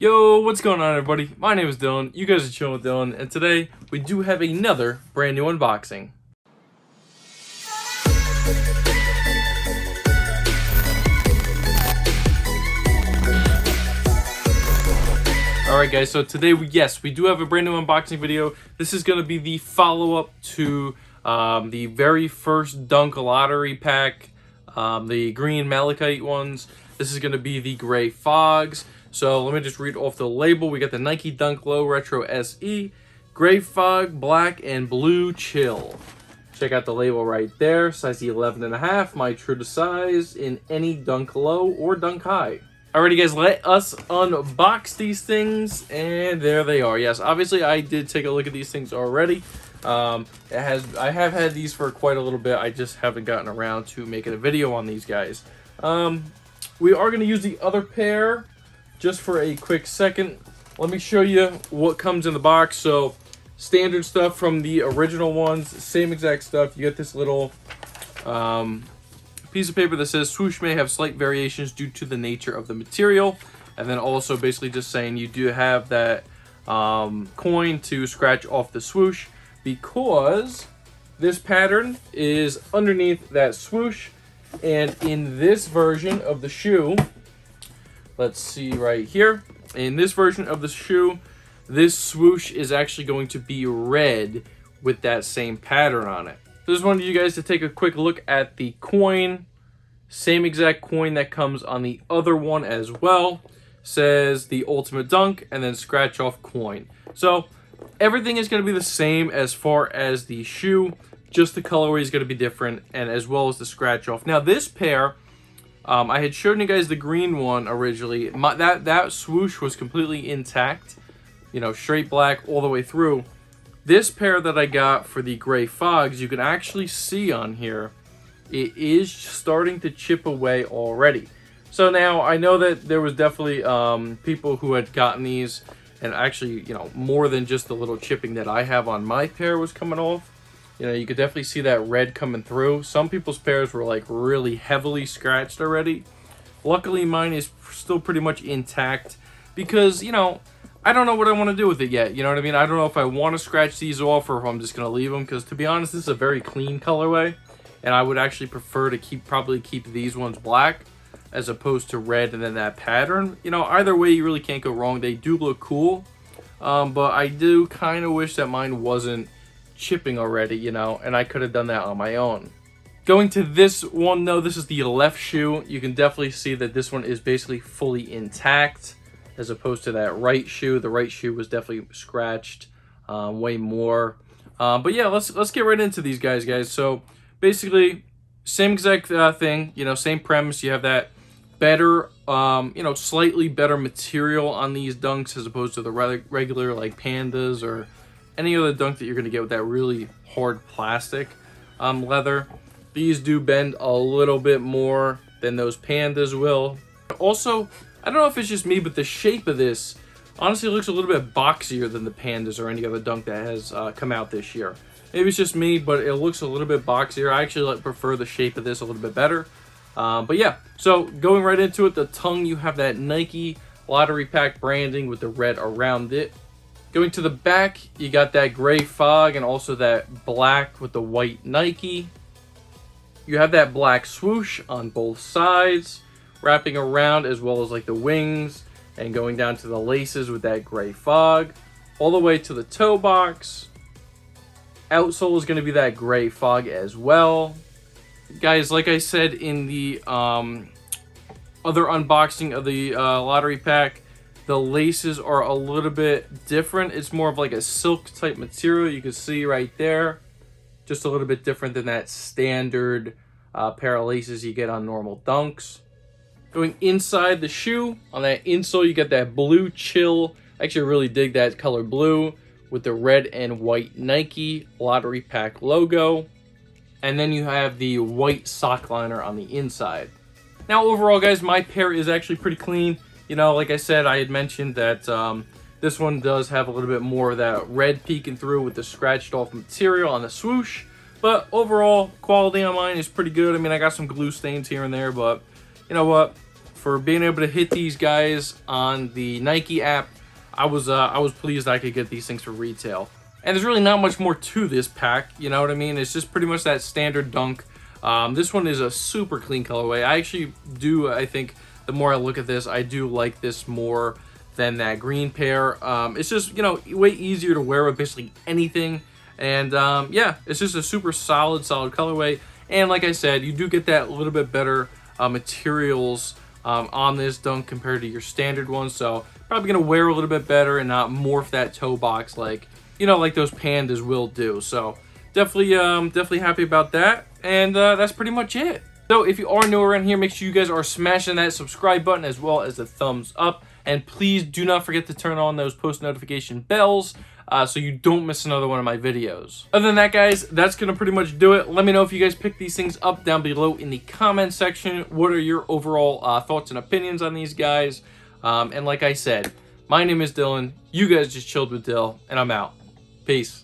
Yo, what's going on, everybody? My name is Dylan. You guys are chilling with Dylan, and today we do have another brand new unboxing. Alright guys, so today we do have a brand new unboxing video. This is going to be the follow-up to the very first Dunk Lottery pack, the green malachite ones. This is going to be the gray fogs. So let me just read off the label. We got the Nike Dunk Low Retro SE, gray fog, black, and blue chill. Check out the label right there. Size 11.5, my true to size in any Dunk Low or Dunk High. Alrighty guys, let us unbox these things, and there they are. Yes, obviously I did take a look at these things already. I have had these for quite a little bit. I just haven't gotten around to making a video on these guys. We are going to use the other pair just for a quick second. Let me show you what comes in the box. So standard stuff from the original ones, same exact stuff. You get this little piece of paper that says Swoosh may have slight variations due to the nature of the material, and then also basically just saying you do have that coin to scratch off the swoosh, because this pattern is underneath that swoosh. And in this version of the shoe, let's see right here, in this version of the shoe, this swoosh is actually going to be red with that same pattern on it. So just wanted you guys to take a quick look at the coin. Same exact coin that comes on the other one as well. Says the Ultimate Dunk and then scratch off coin. So everything is going to be the same as far as the shoe. Just the colorway is going to be different, and as well as the scratch off. Now this pair, I had shown you guys the green one originally. That swoosh was completely intact, you know, straight black all the way through. This pair that I got for the gray fogs, you can actually see on here, it is starting to chip away already. So now I know that there was definitely people who had gotten these, and actually, you know, more than just the little chipping that I have on my pair was coming off. You know, you could definitely see that red coming through. Some people's pairs were like really heavily scratched already. Luckily, mine is still pretty much intact because, you know, I don't know what I want to do with it yet. You know what I mean? I don't know if I want to scratch these off or if I'm just going to leave them, because to be honest, this is a very clean colorway, and I would actually prefer to probably keep these ones black as opposed to red and then that pattern. You know, either way, you really can't go wrong. They do look cool, but I do kind of wish that mine wasn't chipping already, you know, and I could have done that on my own. Going to this one though, this is the left shoe. You can definitely see that this one is basically fully intact as opposed to that right shoe. The right shoe was definitely scratched way more. But yeah, let's get right into these guys. So basically, same exact thing, you know, same premise. You have that better, you know, slightly better material on these dunks as opposed to the regular like Pandas or any other dunk that you're going to get with that really hard plastic leather. These do bend a little bit more than those Pandas will. Also, I don't know if it's just me, but the shape of this honestly looks a little bit boxier than the Pandas or any other dunk that has come out this year. Maybe it's just me, but it looks a little bit boxier. I actually prefer the shape of this a little bit better. But yeah, so going right into it, the tongue, you have that Nike Lottery Pack branding with the red around it. Going to the back, you got that gray fog and also that black with the white Nike. You have that black swoosh on both sides, wrapping around, as well as like the wings and going down to the laces with that gray fog. All the way to the toe box. Outsole is going to be that gray fog as well. Guys, like I said in the other unboxing of the lottery pack, the laces are a little bit different. It's more of like a silk type material. You can see right there, just a little bit different than that standard pair of laces you get on normal dunks. Going inside the shoe, on that insole, you get that blue chill. I actually really dig that color blue with the red and white Nike Lottery Pack logo. And then you have the white sock liner on the inside. Now overall, guys, my pair is actually pretty clean. You know, like I said, I had mentioned that this one does have a little bit more of that red peeking through with the scratched off material on the swoosh. But overall, quality on mine is pretty good. I mean, I got some glue stains here and there, but you know what? for being able to hit these guys on the Nike app. I was pleased I could get these things for retail. And there's really not much more to this pack, you know what I mean? It's just pretty much that standard dunk. This one is a super clean colorway. I think the more I look at this, I do like this more than that green pair. It's just, you know, way easier to wear with basically anything. And yeah, it's just a super solid colorway. And like I said, you do get that little bit better materials on this dunk compared to your standard one. So probably gonna wear a little bit better and not morph that toe box like, you know, like those pandas will do. So definitely happy about that. And that's pretty much it. So if you are new around here, make sure you guys are smashing that subscribe button as well as the thumbs up. And please do not forget to turn on those post notification bells so you don't miss another one of my videos. Other than that, guys, that's going to pretty much do it. Let me know if you guys pick these things up down below in the comment section. What are your overall thoughts and opinions on these guys? And like I said, my name is Dylan. You guys just chilled with Dill, and I'm out. Peace.